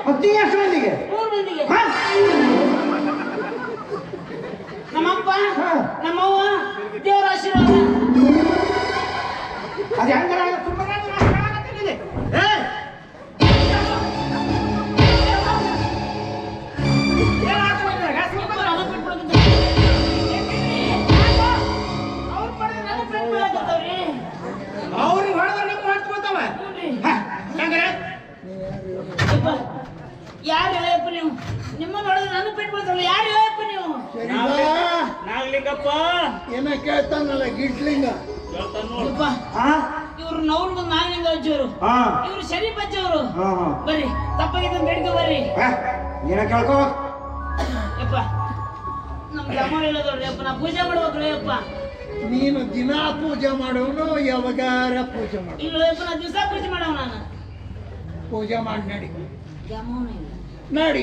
ಹೊತ್ತಿ ಎಷ್ಟು ಮಂದಿಗೆ? 3 ಮಂದಿಗೆ. ನಮ್ಮಪ್ಪ ನಮ್ಮವ್ವ ದೇವರ ಆಶೀರ್ವಾದ. ಅದು ಹೆಂಗಾರ ಸುಮ್ಮನೆ ಅವ್ರಿಗೆ ಹೊಡೆದ್ರೆ ಮಾಡ್ಕೊತಾವ. ಯಾರು ಹೇಳಪ್ಪ ನೀವು? ನಿಮ್ಮ ನೋಡಿದ್ರೆ ನಾನು ಪೆಟ್ಟು ಬೀಳ್ತಾವಲ್ಲ. ಯಾರು ಹೇಳಪ್ಪ ನೀವು? ನಾಗಲಿಂಗಪ್ಪ ಏನ ಕೇಳ್ತಾನಲ್ಲ ಗಿಡ್ಲಿಂಗ. ಇವ್ರು ನವ್ರು ನಾಗಲಿಂಗ ಅಜ್ಜಿಯವರು, ಇವ್ರು ಶರೀಫ್ ಅಜ್ಜಿಯವರು. ಬರ್ರಿ ತಪ್ಪಾಗಿದ್ದ ಬೇಡಿಕೆ ಬರ್ರಿ. ಏನ ಕೇಳ್ಕೋ ಯಪ್ಪ ನಮ್ಗೆ ಅಮ್ಮ ಹೇಳೋದ್ರಿ ಅಪ್ಪ. ನಾ ಪೂಜೆ ಮಾಡ್ಬೇಕ್ರಿ ಅಪ್ಪ. ನೀನು ದಿನ ಪೂಜೆ ಮಾಡೋನು ಯಾವಾಗಾರ ಪೂಜೆ ಮಾಡು. ಇಲ್ಲ ಯಪ್ಪ ನಾ ದಿವಸ ಪೂಜೆ ಮಾಡವ. ನಾನು ಪೂಜೆ ಮಾಡಿ ನಡಿ ಜಮೂನ ಇಲ್ಲ ನಡಿ.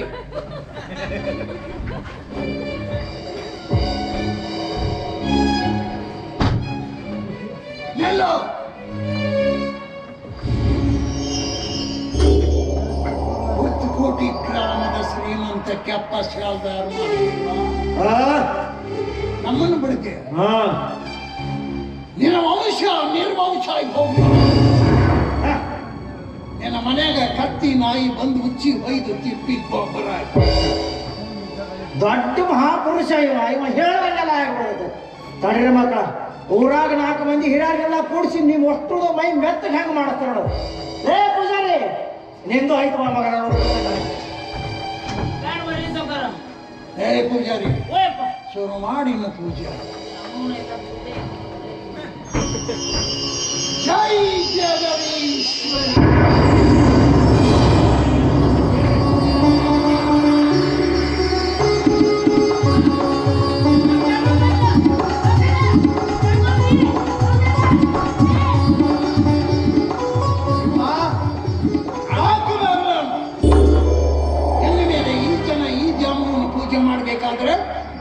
ಎಲ್ಲೋ ಕೋಟಿ ಗ್ರಾಮದ ಶ್ರೀಮಂತ ಕೆಪ್ಪ ಶಾಲ್ದಾರ ನಮ್ಮನ್ನು ಬಿಡುತ್ತೆ. ನಿನ್ನ ವಂಶ ನಿರ್ವಂಶ ಹೋಗಿ ನಿನ್ನ ಮನೆಯಾಗ ಕತ್ತಿ ನಾಯಿ ಬಂದು ಉಚ್ಚಿ ಒಯ್ದು ತಿಪ್ಪಿ ಗೊಬ್ಬರ. ದೊಡ್ಡ ಮಹಾಪುರುಷ ಇವ ಹೇಳುವಲ್ಲೆಲ್ಲ ಆಗ್ಬಿಡುತ್ತೆ. ತಡ್ರಿ ಮಕ್ಕಳ, ಊರಾಗ 4 ಮಂದಿ ಹಿರಿಯರಿಗೆಲ್ಲ ಕೂಡಿಸಿ ನೀವು ಅಷ್ಟು ಮೈ ಮೆತ್ತಗೆ ಹೆಂಗೆ ಮಾಡ್ತಾರ ನೋಡು. ಏ ಪೂಜಾರಿ ನಿಂದು ಆಯ್ತು ಮಗ. ಏ ಪೂಜಾರಿ ಶುರು ಮಾಡಿ ಪೂಜೆ. ಜೈ ಜಗದೀಶ್ವರಿ.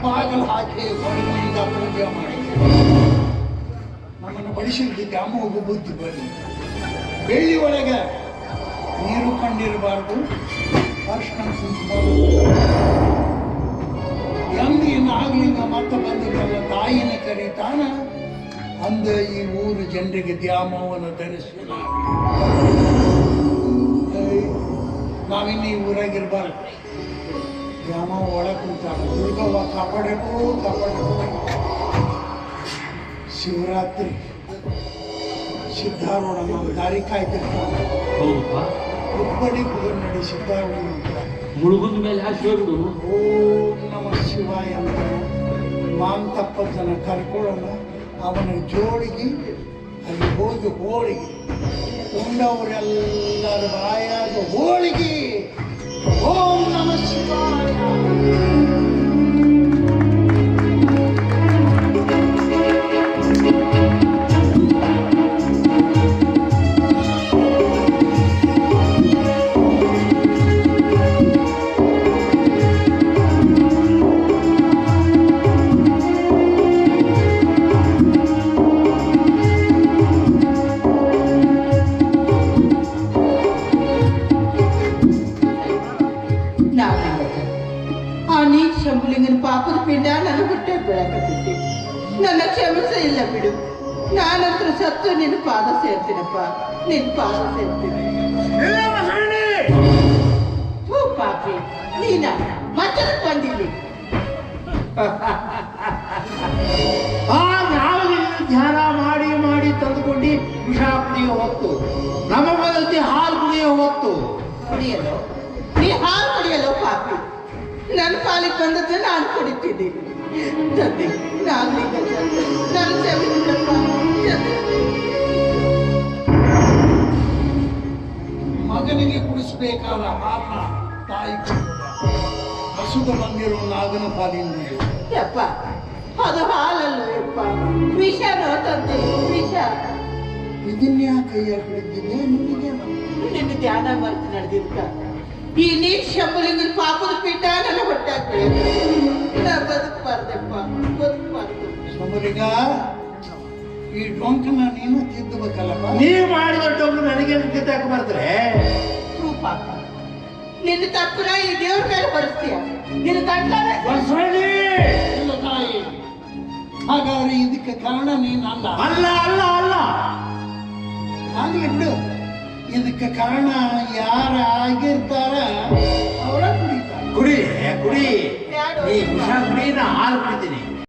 ಬಾಗಿಲು ಹಾಕಿ ಹೊರಗಿನಿಂದ ಪೂಜೆ ಮಾಡಿ ನಮ್ಮನ್ನು ಬಡಿಸಿದ್ದು ದ್ಯಾಮೋಗ ಬುದ್ಧಿ ಬನ್ನಿ. ಬೆಳ್ಳಿ ಒಳಗೆ ನೀರು ಕಂಡಿರಬಾರ್ದು, ಅರ್ಶನ ಕುಂಕುಮಬಾರ್ದು. ಎಂದಿ ನಾಗಲಿಂಗ ಮತ್ತೆ ಬಂದಿದ್ದಲ್ಲ ತಾಯಿನ ಕರೀತಾನ ಅಂದ ಈ ಊರು ಜನರಿಗೆ ದ್ಯಾಮವ್ವನ ದರ್ಶನ. ನಾವಿನ್ನು ಈ ಊರಾಗಿರ್ಬಾರ್ದು. ದ್ಯಾಮವ್ವ ಒಳಗೆ ಕುಂತಾಳ. ದುರ್ಗವ್ವ ಕಾಪಾಡಬೇಕು ಕಾಪಾಡಬೇಕು. ಶಿವರಾತ್ರಿ ಸಿದ್ಧಾರೂಢ ನಾವು ದಾರಿ ಕಾಯ್ತಿರ್ತಾವೆ. ಹುಬ್ಬಳ್ಳಿ ನಡಿ ಸಿದ್ಧಾರೂಢ ಮುಳುಗುಂದ ಮೇಲೆ ಹಾಕಿಬಿಡು. ಓಂ ನಮಃ ಶಿವಾಯ ಅಂತ ಮಾಂತಪ್ಪನ ಕರ್ಕೊಳ್ಳೋಣ. ಅವನ ಜೋಳಿಗೆ ಅಲ್ಲಿ ಹೋಗಿ ಹೋಳಿಗೆ ಉಂಡವರೆಲ್ಲರ ಬಾಯಾಗ ಹೋಳಿಗೆ. ಓಂ ನಮಃ ಶಿವಾಯ. ಶಂಭುಲಿಂಗನ ಪಾಪದ ಪಿಂಡ ನನ್ನ ಬಿಟ್ಟೆ ಬೆಳಕತ್ತಿದ್ದೆ. ನನ್ನ ಕ್ಷಮಿಸ ಇಲ್ಲ ಬಿಡು. ನಾನಂತರ ಸತ್ತು ನಿನ್ನ ಪಾದ ಸೇರ್ತೀನಪ್ಪ, ನಿನ್ನ ಪಾದ ಸೇರ್ತೀನಿ. ಹೂ ಪಾಪಿ ನೀನ ಮತ್ತೆ ಬಂದಿಲ್ಲಿ. ಧ್ಯಾನ ಮಾಡಿ ಮಾಡಿ ತಂದುಕೊಂಡು ವಿಷ ಕುಡಿಯೋ ಹೊತ್ತು, ನಮ್ಮ ಬದಲಿಗೆ ಹಾಲು ಕುಡಿಯೋ ಹೊತ್ತು. ಕುಡಿಯಲು ನೀ ಹಾಲು ಕುಡಿಯಲು ಪಾಪಿ. ನನ್ನ ಪಾಲಿಗೆ ಬಂದದ್ದು ನಾನು ಕುಡಿತಿದ್ದೀನಿ. ತಂದೆ ನಾಗಲಿಂಗ ನನ್ನ ಕ್ಷಮಿಸಿದಪ್ಪ. ಮಗನಿಗೆ ಕುಡಿಸಬೇಕಾದ ಹಾಲನ್ನ ತಾಯಿ ಹಸುದ ಬಂದಿರೋ ನಾಗನ ಪಾಲಿಂದ. ಯಪ್ಪ ಅದು ಹಾಲಲ್ಲ ಯಪ್ಪ, ವಿಷನೋ ತಂದೆ, ವಿಷ. ಇದನ್ಯಾ ಕೈಯಾಗ ಹಿಡಿದಿದ್ದೆ ನಿನಗೆ ನಿನ್ನ ಧ್ಯಾನ ಮರೆತು ನಡೆದಿದ್ದ ಈ ನೀಟ್ ಶಂಭುಲಿಂಗನ ಪಾಪದ ಪೀಠ ನನ್ನ ಹೊಟ್ಟೆ ನಾ ಬದುಕಬಾರ್ದಪ್ಪ, ಬದುಕಬಾರ್ದು. ಶಂಭುಲಿಂಗ ಈ ಡೊಂಕನ್ನ ನೀನು ತಿದ್ದಬೇಕಲ್ಲಪ್ಪ. ನೀ ಮಾಡಿದ ಡೊಂಕ ನನಗೆ ತಿದ್ದಾಕ ಬರ್ತಾರೆ. ಪಾಪ ನಿನ್ನ ತಪ್ಪನ ಈ ದೇವ್ರ ಮೇಲೆ ಹೊರಿಸ್ತೀಯ ನಿನ್ನ ಗಂಟಲೇ ಬಸವಳ್ಳಿ ಇಲ್ಲ ತಾಯಿ, ಹಾಗಾದ್ರೆ ಇದಕ್ಕೆ ಕಾರಣ ನೀನಲ್ಲ. ಅಲ್ಲ ಅಲ್ಲ ಅಲ್ಲ ಆಗ್ಲಿ ಬಿಡು, ಇದಕ್ಕೆ ಕಾರಣ ಯಾರ ಆಗಿರ್ತಾರ ಅವರ ಕುಡಿತಾರೆ. ಕುಡಿ ಕುಡಿ ಯಾರು? ನೀ ವಿಷ ಕುಡಿ ನಾ ಹಾಲು ಕುಡಿತೀನಿ